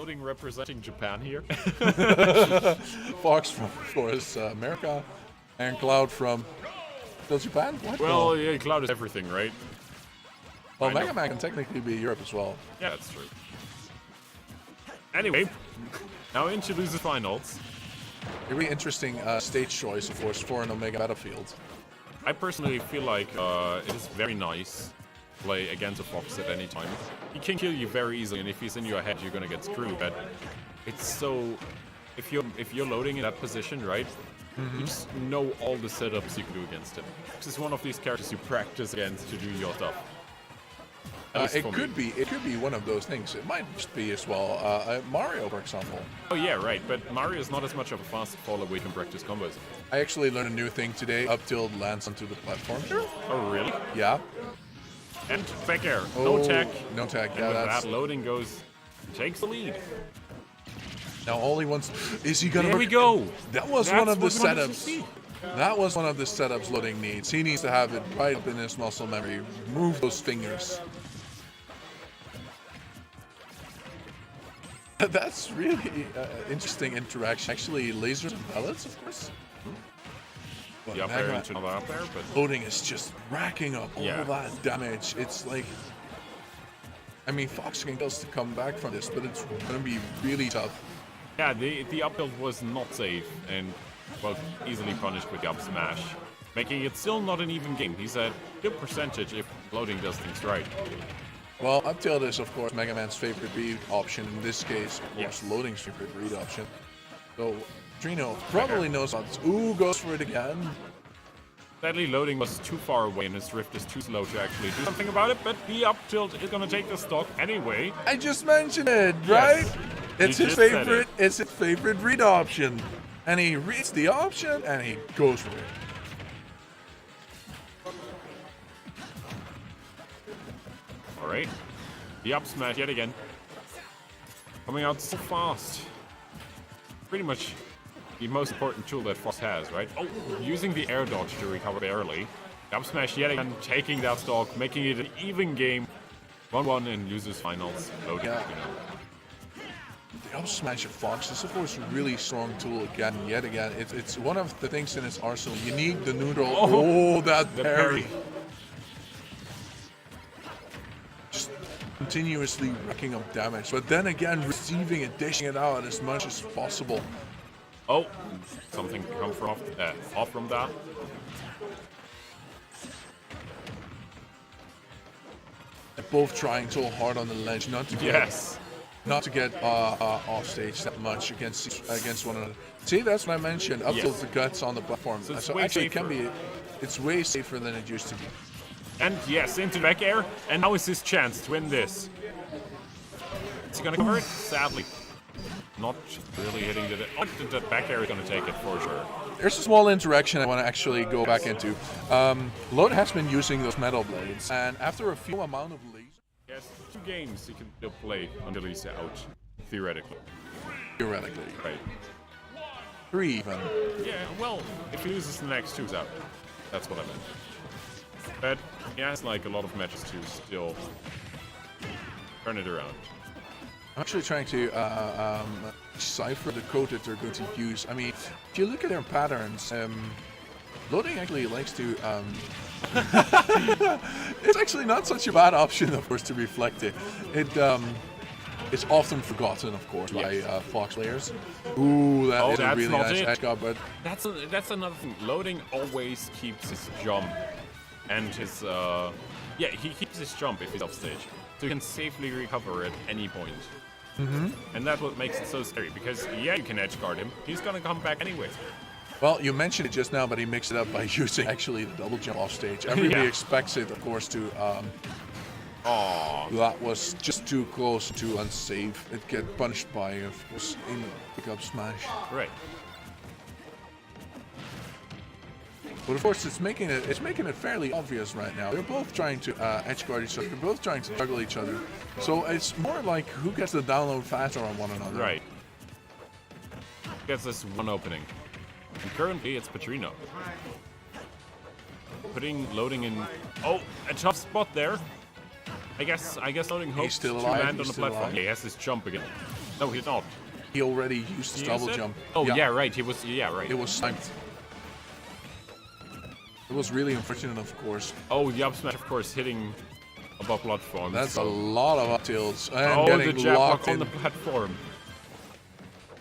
Loading representing Japan here. Fox from, of course, America, and Cloud from still Japan? What? Well, yeah, Cloud is everything, right? Well, Mega Man can technically be Europe as well. Yeah, that's true. Anyway, now into losers finals. A really interesting stage choice, of course, for an Omega Battlefield. I personally feel like it is very nice to play against a Fox at any time. He can kill you very easily, and if he's in your head, you're gonna get screwed. But it's so... If you're loading in that position, right, you just know all the setups you can do against him. This is one of these characters you practice against to do your stuff. It could be one of those things. It might just be as well Mario, for example. Oh yeah, right. But Mario is not as much of a fast faller we can practice combos. I actually learned a new thing today. Up tilt lands onto the platform. Sure. Oh really? Yeah. And back air. No tech. No tech. And Yeah, with that's... that loading takes the lead. Now all he wants is he gonna... There we go. That was That's one of the what we wanted to setups. see. That was one of the setups loading needs. He needs to have it right up in his muscle memory. Move those fingers. That's really interesting interaction. Actually, lasers and pellets, of course. But The up air into the up air, but loading is just racking up all Yeah. that damage. It's like... I mean, Fox can just come back from this, but it's going to be really tough. yeah, the up tilt was not safe and well easily punished with the up smash, making it still not an even game. He's at good percentage if loading does things right. Well, up tilt is, of course, Mega Man's favorite read option. In this case, of course, Yes. loading's favorite read option. So, Patrino probably knows about this. Ooh, goes for it again. Sadly, loading was too far away and his drift is too slow to actually do something about it, but the up tilt is gonna take the stock anyway. I just mentioned it, right? Yes, It's you his just said favorite. it. It's his favorite read option, and he reads the option and he goes for it. Alright. The up smash yet again. Coming out so fast. Pretty much the most important tool that Fox has, right? Oh, using the air dodge to recover barely. The up smash yet again, taking that stock, making it an even game. 1-1 in losers finals. Loading, Yeah. you know. The up smash of Fox is, of course, a really strong tool again, yet again. It's one of the things in his arsenal. You need the neutral. Oh, that The parry. parry. Just continuously racking up damage, but then again, receiving it, dishing it out as much as possible. Oh, something come from off from that. They're both trying so hard on the ledge not to get Yes. off stage that much against one another. See, that's what I mentioned. Up Yes. till the guts on the platform. So it's So way actually, it can safer. be. It's way safer than it used to be. And yes, into back air. And now is his chance to win this. Is he gonna cover it? Sadly. Not really hitting the... Oh, the back air is gonna take it for sure. There's a small interaction I want to actually go back into. Load has been using those metal blades, and after a few amount of leads, Yes, 2 games he can still play until he's out. Theoretically. theoretically, Right. 3 even. Yeah, well, if he loses the next 2's out. That's what I meant. But he has like a lot of matches to still turn it around. I'm actually trying to decipher the code that they're going to use. I mean, if you look at their patterns, loading actually likes to... it's actually not such a bad option, of course, to reflect it. It's often forgotten, of course, by Fox players. Ooh, that is a that's really not nice it. edge guard, but That's another thing. Loading always keeps his jump and his he keeps his jump if he's off stage, so he can safely recover at any point. And that's what makes it so scary, because yeah, you can edge guard him. He's gonna come back anyway. well, you mentioned it just now, but he mixed it up by using actually the double jump off stage. Everybody Yeah. expects it, of course, to. Oh, That was just too close to unsafe. It get punished by, of course, in pickup smash. right. But of course, it's making it fairly obvious right now. They're both trying to edge guard each other. They're both trying to juggle each other. So it's more like who gets the download faster on one another. Right. Gets this one opening. And currently it's Patrino. Loading in. Oh, a tough spot there. I guess loading hopes still to alive, land he's on the still platform. alive. Yeah, he has this jump again. No, he did not. He already used his double jump. Oh, yeah, right. He was, yeah, right. It was sniped. It was really unfortunate, of course. Oh, the up smash, of course, hitting above platform. That's a lot of up tilts. And oh, getting the jab locked lock on in. the platform.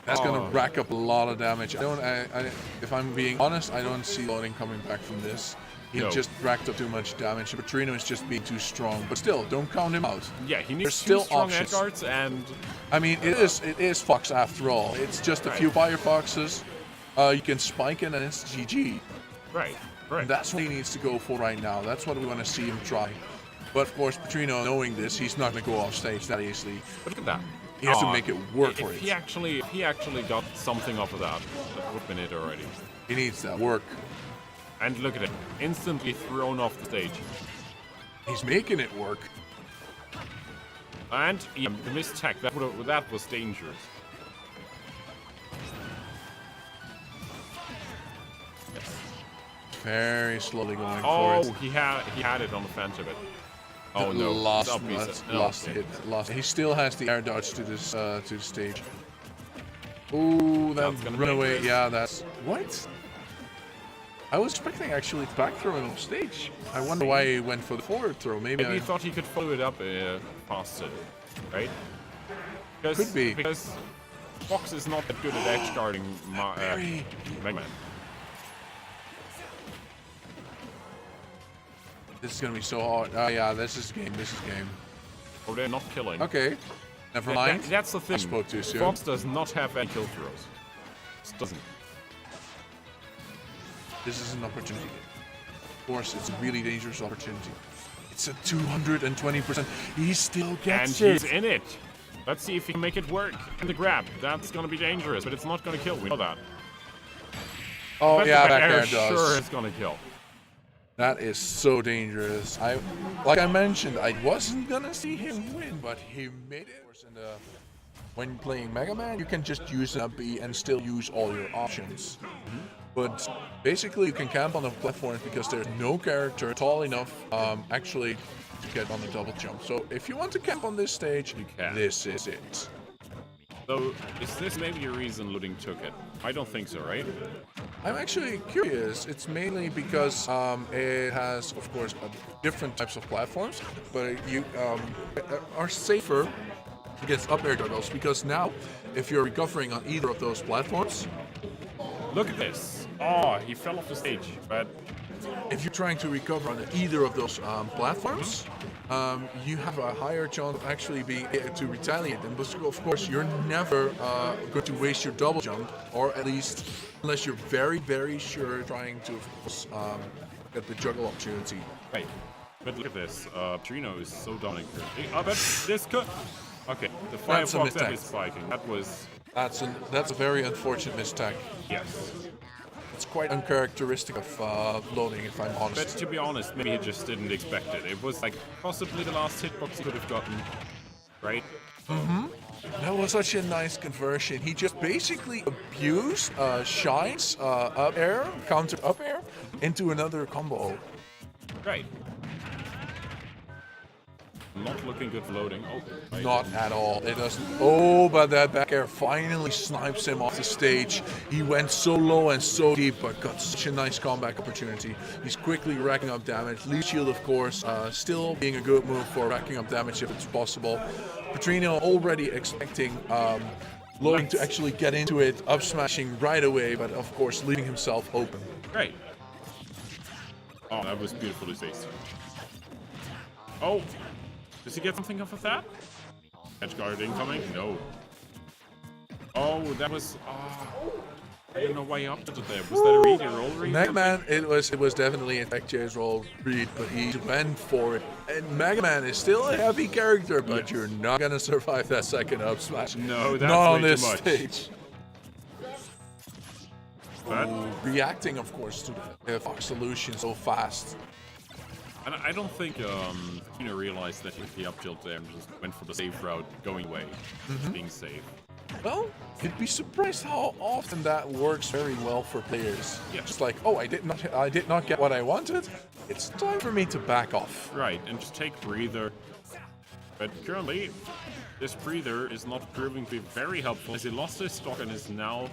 That's going to rack up a lot of damage. If I'm being honest, I don't see loading coming back from this. He just racked up too much damage. Patrino is just being too strong. But still, don't count him out. Yeah, he needs There's still strong options. edge guards and... I mean, it is Fox after all. It's just a few Firefoxes. You can spike it and it's GG. Right, right. And that's what he needs to go for right now. That's what we want to see him try. But of course, Patrino, knowing this, he's not going to go off stage that easily. But look at that. He has to make it work for it. If he actually got something off of that, that would have been it already. He needs that work. And look at it, instantly thrown off the stage. He's making it work. And yeah, the missed tech, that was dangerous. Yes. Very slowly going for it. Oh, he had it on the fence of it. Oh no, lost it. Lost. He still has the air dodge to this to the stage. Ooh, that run away. Yeah, that's what? I was expecting actually back throwing off stage. I wonder why he went for the forward throw. Maybe he thought he could follow it up faster, right? Could be. Because Fox is not that good at edge guarding Mega Man. This is gonna be so hard. Oh yeah, this is game. This is game. Oh, they're not killing. Okay, never mind. That's the thing. I spoke too soon. Fox does not have any kill throws. It doesn't. This is an opportunity. Of course, it's a really dangerous opportunity. It's a 220%. He still gets it. And he's in it. Let's see if he can make it work. And the grab. That's going to be dangerous, but it's not going to kill. We know that. Oh, yeah, back air does. Sure, it's going to kill. That is so dangerous. Like I mentioned, I wasn't going to see him win, but he made it. When playing Mega Man, you can just use an up B and still use all your options. But basically, you can camp on the platforms because there's no character tall enough actually to get on the double jump. So if you want to camp on this stage, this is it. So is this maybe a reason Luding took it? I don't think so, right? I'm actually curious. It's mainly because it has, of course, different types of platforms, but you are safer against up air juggles because now, if you're recovering on either of those platforms, look at this. Oh, he fell off the stage, but if you're trying to recover on either of those platforms, you have a higher chance of actually being able to retaliate. And of course, you're never going to waste your double jump, or at least unless you're very, very sure trying to, of course, get the juggle opportunity. Right. But look at this. Patrino is so dominant currently. Oh, but this could. Okay, the Firefox that is spiking. That was. That's a very unfortunate mistake. Yes. It's quite uncharacteristic of loading, if I'm honest. But to be honest, maybe he just didn't expect it. It was like possibly the last hitbox he could have gotten, right? Mm-hmm. That was such a nice conversion. He just basically abused Shine's up air, counter up air, into another combo. Right. Not looking good for loading. Oh, right. Not at all. It doesn't. Oh, but that back air finally snipes him off the stage. He went so low and so deep, but got such a nice comeback opportunity. He's quickly racking up damage. Lead shield, of course, still being a good move for racking up damage if it's possible. Patrino already expecting loading to actually get into it, up smashing right away, but of course leaving himself open. Right. Oh, that was beautifully staged. Oh. Does he get something off of that? Edge guard incoming? No. Oh, that was. I don't know why he opted it there. Was that a read? A roll read? Mega Man, it was definitely in fact Jay's roll read, but he went for it. And Mega Man is still a heavy character, but you're not gonna survive that second up smash. No, that's not on way this too much. stage. But reacting, of course, to the Fox solution so fast. And I don't think Patrino realized that if he up tilt there and just went for the safe route, going away, being safe. Well, you'd be surprised how often that works very well for players. Yeah. Just like, oh, I did not get what I wanted. It's time for me to back off. Right, and just take a breather. But currently, This breather is not proving to be very helpful as he lost his stock and is now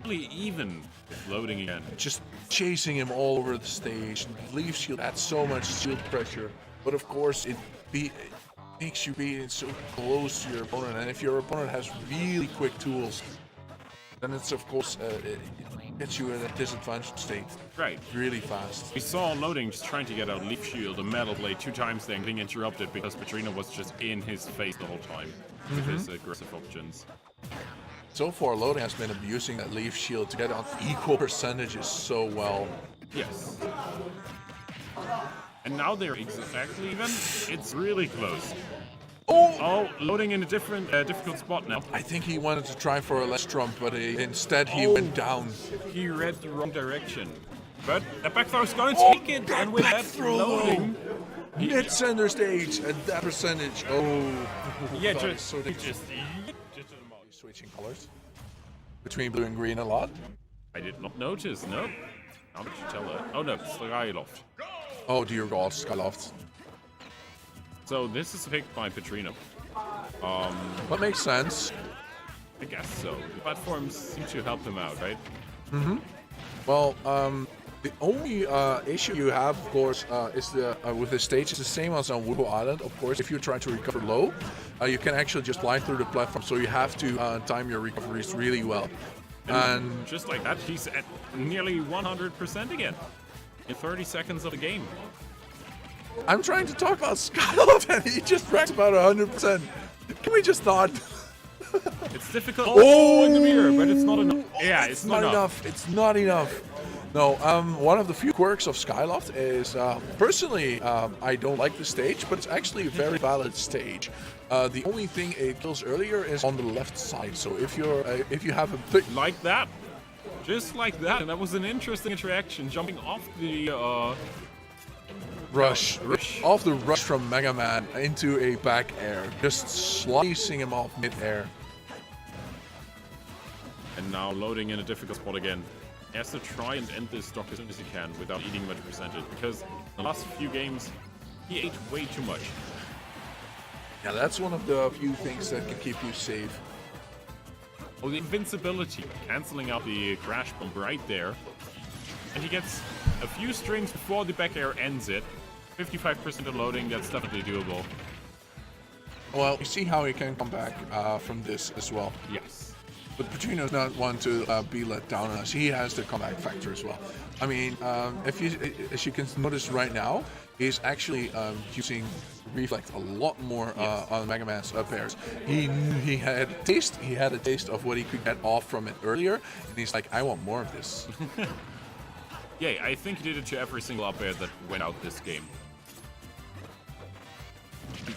really even with loading again. Just chasing him all over the stage. Leaf shield adds so much shield pressure, but of course it makes you be so close to your opponent. And if your opponent has really quick tools, then it's of course it gets you in a disadvantaged state. Right. Really fast. We saw loading just trying to get a leaf shield, a metal blade 2 times then getting interrupted because Patrino was just in his face the whole time with his aggressive options. So far, loading has been abusing that leaf shield to get on equal percentages so well. Yes. And now they're exactly even. It's really close. Oh, loading in a different, difficult spot now. I think he wanted to try for a left trump, but instead he went down. He read the wrong direction. But the back throw is going to take it, and with that loading, mid center stage at that percentage. Oh, yeah, that is so just switching colors between blue and green a lot. I did not notice. No. How did you tell her? Oh no, Skyloft. Oh dear God, Skyloft. So this is picked by Patrino. That makes sense. I guess so. The platforms seem to help him out, right? Well, the only issue you have, of course, is the with the stage. It's the same as on Wuhu Island. Of course, if you try to recover low, you can actually just fly through the platform. So you have to time your recoveries really well. And just like that, he's at nearly 100% again in 30 seconds of the game. I'm trying to talk about Skyloft, and he just wrecks about 100%. Can we just not? It's difficult. Oh, in the mirror, but it's not enough. Yeah, it's not enough. It's not enough. No, one of the few quirks of Skyloft is, personally, I don't like the stage, but it's actually a very valid stage. The only thing it kills earlier is on the left side. So if you have a big like that, just like that, and that was an interesting interaction, jumping off the rush off the rush from Mega Man into a back air, just slicing him off mid-air. And now loading in a difficult spot again. He has to try and end this stock as soon as he can without eating much percentage, because in the last few games he ate way too much. Yeah, that's one of the few things that can keep you safe. Oh, the invincibility, canceling out the crash bomb right there. And he gets a few strings before the back air ends it. 55% of loading, that's definitely doable. Well, you see how he can come back from this as well. Yes. But Patrino's not one to be let down on us. He has the comeback factor as well. I mean, as you can notice right now, he's actually using Reflect a lot more on Mega Man's up airs. He had a taste of what he could get off from it earlier, and he's like, I want more of this. Yeah, I think he did it to every single up air that went out this game.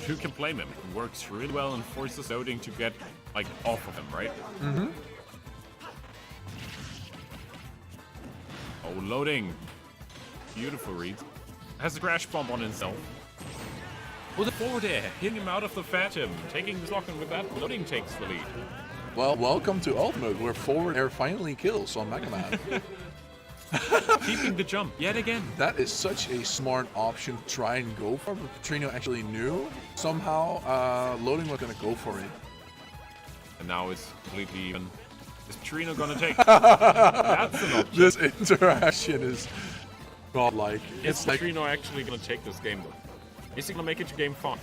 Who can blame him? It works really well and forces loading to get like off of him, right? Mm-hmm. Oh, loading. Beautiful read. Has a crash bomb on himself. With a forward air, hitting him out of the Phantom, taking the stock, and with that, loading takes the lead. Well, welcome to Ultimate, where forward air finally kills on Mega Man. Keeping the jump yet again. That is such a smart option to try and go for, but Patrino actually knew somehow loading was going to go for it. And now it's completely even. Is Patrino going to take? That's an option. This interaction is godlike. Is Patrino actually going to take this game though? Is he going to make it to game 5?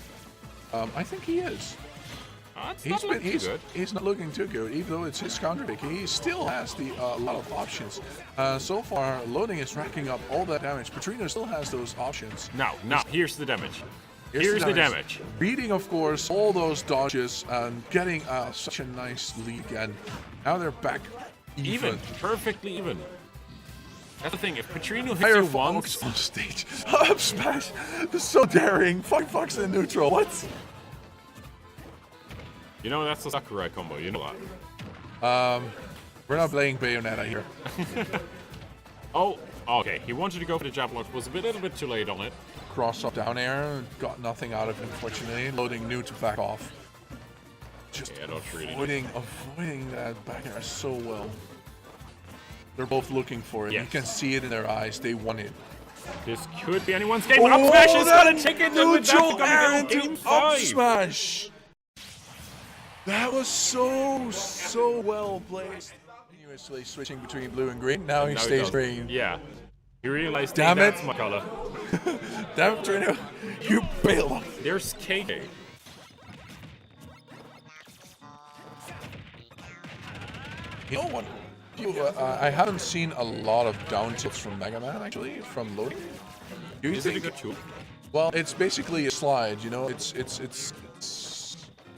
I think he is. He's not looking too good, even though it's his counter pick. He still has a lot of options. So far, loading is racking up all that damage. Patrino still has those options. Now, here's the damage. Here's the damage. Beating, of course, all those dodges and getting such a nice lead again. Now they're back even. Perfectly even. That's the thing, if Patrino hits you once on stage, up smash, so daring. Fucks in neutral. What? You know, that's a Sakurai combo, you know that. We're not playing Bayonetta here. Oh, okay. He wanted to go for the jab lock, was a little bit too late on it. Cross up down air, got nothing out of it, unfortunately. Loading new to back off. Just avoiding that back air so well. They're both looking for it. Yes. You can see it in their eyes. They want it. This could be anyone's game. Up smash is going to take it. Neutral air into up smash. That was so well played. Continuously switching between blue and green. Now he stays green. Yeah. He realized, Damn hey, it. that's my color. Damn it, Patrino. You bailed. There's KK. You know what? I haven't seen a lot of down tilts from Mega Man, actually, from loading. Do you Is it a think good tool? Well, it's basically a slide, you know. It's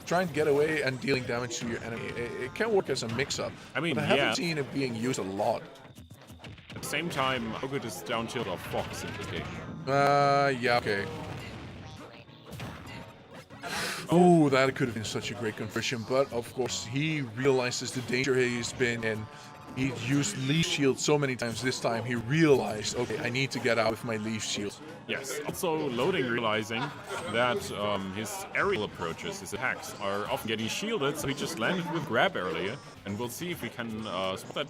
trying to get away and dealing damage to your enemy. It can work as a mix-up. I mean, but I haven't seen it being used a lot. At the same time, how good is down tilt of Fox in this game? Yeah, okay. Oh, that could have been such a great conversion, but of course he realizes the danger he's been in. He used leaf shield so many times this time. He realized, okay, I need to get out with my leaf shield. Yes. Also, loading realizing that his aerial approaches, his attacks, are often getting shielded, so he just landed with grab earlier, and we'll see if we can spot that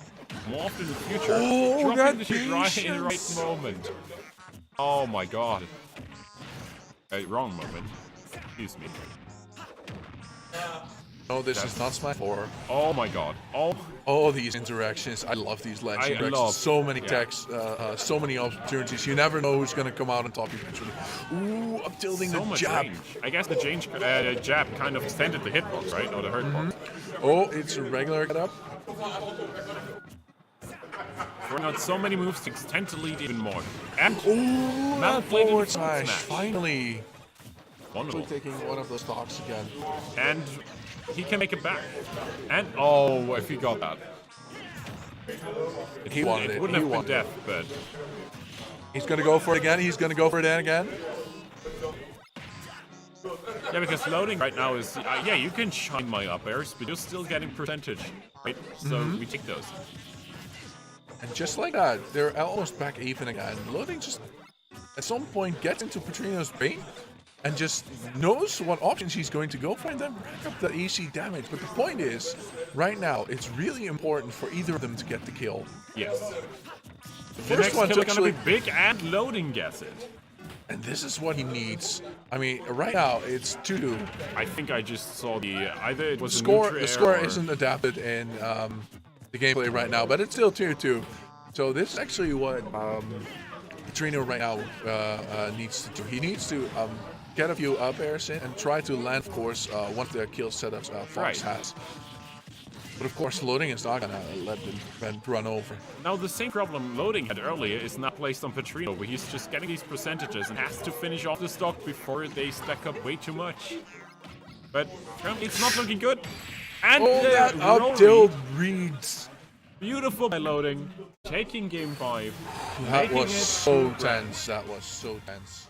more often in the future. Oh, Dropping that the shit right in the right moment. Oh my god. Wrong moment. Excuse me. No, this is not Smash 4. Oh my god. Oh, these interactions. I love these ledge interactions. love- So many yeah. attacks, so many opportunities. You never know who's going to come out on top eventually. Ooh, I'm tilting So the much jab. range. I guess the jab kind of extended the hitbox, right? Or the hurt box. Oh, it's a regular get up. Throwing out so many moves to extend the lead even more. And Ooh, Mal that played in forward the front smash. smash. Finally. wonderful. Taking one of those stocks again. And he can make it back. And oh, if he got that. He wanted it. Wouldn't He have been wanted death, it. but He's going to go for it again. He's going to go for it again. yeah, because loading right now is yeah, you can shine my up airs, but you're still getting percentage, right? So we take those. And just like that, they're almost back even again. Loading just, at some point, gets into Patrino's brain and just knows what options he's going to go for and then rack up the AC damage. But the point is, right now, it's really important for either of them to get the kill. Yes. The The first next one's kill is gonna actually, be big and loading gets it. and this is what he needs. I mean, right now, it's 2-2. I think I just saw the either it was The score isn't adapted in the gameplay right now, but it's still 2-2. So this is actually what Patrino right now needs to do. He needs to get a few up airs in and try to land, of course, one of the kill setups Fox has. But of course, loading is not gonna let the event run over. Now the same problem loading had earlier is not placed on Patrino, where he's just getting these percentages and has to finish off the stock before they stack up way too much. But currently it's not looking good. And Oh, that roll up tilt read. reads. Beautiful by loading, taking game 5. That making was it so to tense. That was so tense.